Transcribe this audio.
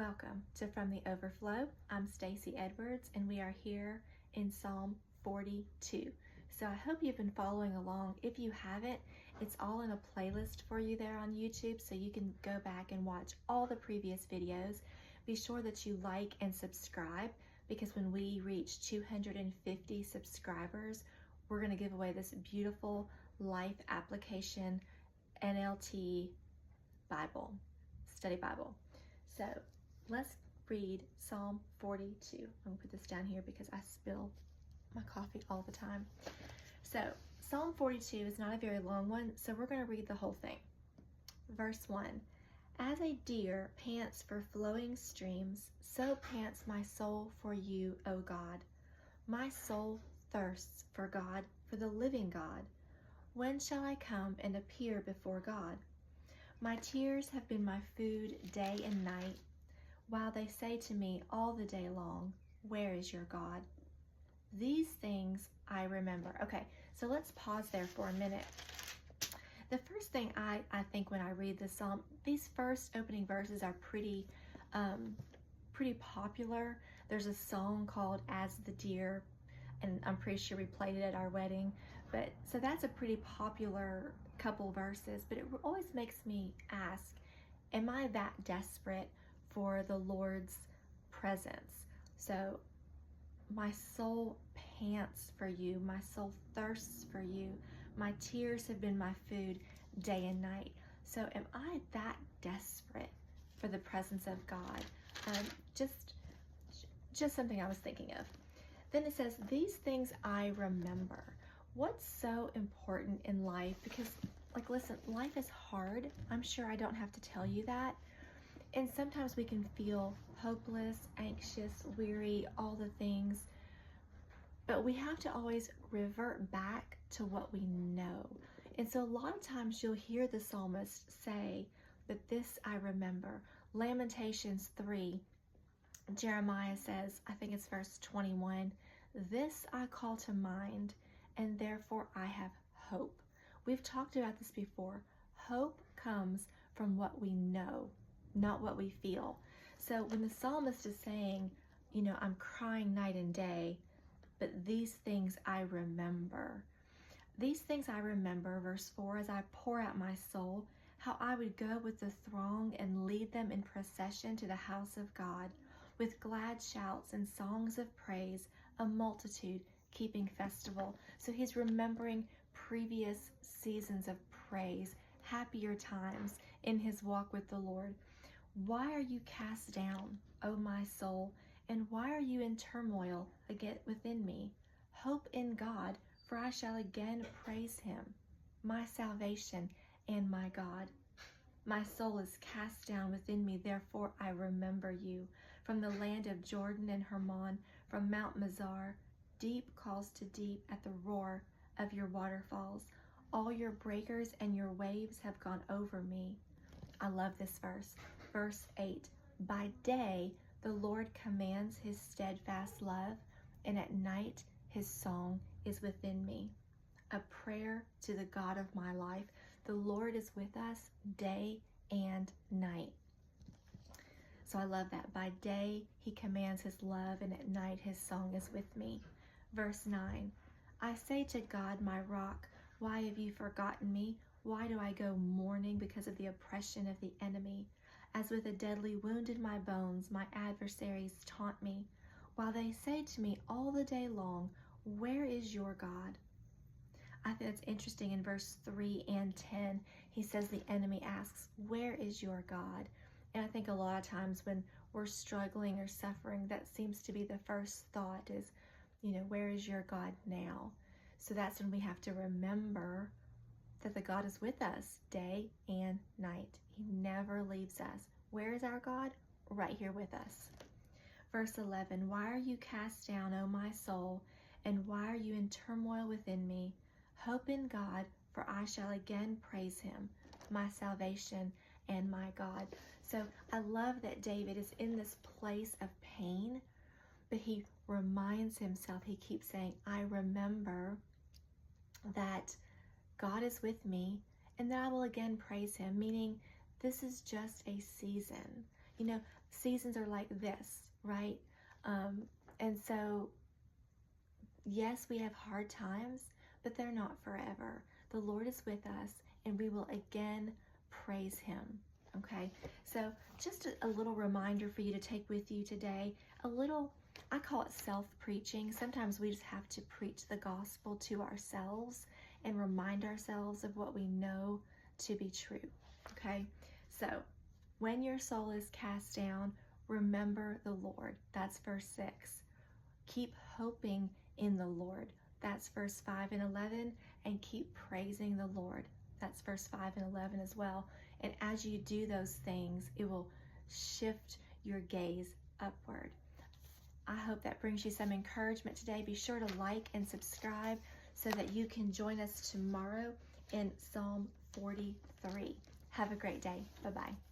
Welcome to From the Overflow. I'm Stacey Edwards, and we are here in Psalm 42. So I hope you've been following along. If you haven't, it's all in a playlist for you there on YouTube, so you can go back and watch all the previous videos. Be sure that you like and subscribe, because when we reach 250 subscribers, we're going to give away this beautiful Life Application NLT Bible, study Bible. So let's read Psalm 42. I'm going to put this down here because I spill my coffee all the time. So Psalm 42 is not a very long one, so we're going to read the whole thing. Verse 1. As a deer pants for flowing streams, so pants my soul for you, O God. My soul thirsts for God, for the living God. When shall I come and appear before God? My tears have been my food day and night, while they say to me all the day long, where is your God? These things I remember. Okay, so let's pause there for a minute. The first thing I think when I read this psalm, these first opening verses are pretty popular. There's a song called As the Deer, and I'm pretty sure we played it at our wedding. But so that's a pretty popular couple verses, but it always makes me ask, am I that desperate for the Lord's presence? So my soul pants for you, my soul thirsts for you, my tears have been my food day and night. So am I that desperate for the presence of God? Just something I was thinking of. Then it says, these things I remember. What's so important in life? Because, like, listen, life is hard. I'm sure I don't have to tell you that. And sometimes we can feel hopeless, anxious, weary, all the things. But we have to always revert back to what we know. And so a lot of times you'll hear the psalmist say that this I remember. Lamentations 3, Jeremiah says, I think it's verse 21, this I call to mind, and therefore I have hope. We've talked about this before. Hope comes from what we know, not what we feel. So when the psalmist is saying, I'm crying night and day, but these things I remember. These things I remember, verse 4, as I pour out my soul, how I would go with the throng and lead them in procession to the house of God, with glad shouts and songs of praise, a multitude keeping festival. So he's remembering previous seasons of praise, happier times in his walk with the Lord. Why are you cast down, O my soul, and why are you in turmoil again within me? Hope in God, for I shall again praise him, my salvation and my God. My soul is cast down within me, therefore I remember you. From the land of Jordan and Hermon, from Mount Mizar, deep calls to deep at the roar of your waterfalls. All your breakers and your waves have gone over me. I love this verse. Verse 8, by day the Lord commands his steadfast love, and at night his song is within me. A prayer to the God of my life. The Lord is with us day and night. So I love that. By day he commands his love, and at night his song is with me. Verse 9, I say to God, my rock, why have you forgotten me? Why do I go mourning because of the oppression of the enemy? As with a deadly wound in my bones, my adversaries taunt me, while they say to me all the day long, where is your God? I think it's interesting in verse 3 and 10, he says the enemy asks, where is your God? And I think a lot of times when we're struggling or suffering, that seems to be the first thought is, where is your God now? So that's when we have to remember that the God is with us day and night. He never leaves us. Where is our God? Right here with us. Verse 11, why are you cast down, O my soul, and why are you in turmoil within me? Hope in God, for I shall again praise him, my salvation and my God. So I love that David is in this place of pain, but he reminds himself, he keeps saying, I remember that God is with me, and that I will again praise him, meaning this is just a season. You know, seasons are like this, right? And so, yes, we have hard times, but they're not forever. The Lord is with us, and we will again praise Him. Okay, so just a little reminder for you to take with you today. A little, I call it self-preaching. Sometimes we just have to preach the gospel to ourselves and remind ourselves of what we know to be true. Okay, so when your soul is cast down, remember the Lord. That's verse 6. Keep hoping in the Lord. That's verse 5 and 11. And keep praising the Lord. That's verse 5 and 11 as well. And as you do those things, it will shift your gaze upward. I hope that brings you some encouragement today. Be sure to like and subscribe so that you can join us tomorrow in Psalm 43. Have a great day. Bye-bye.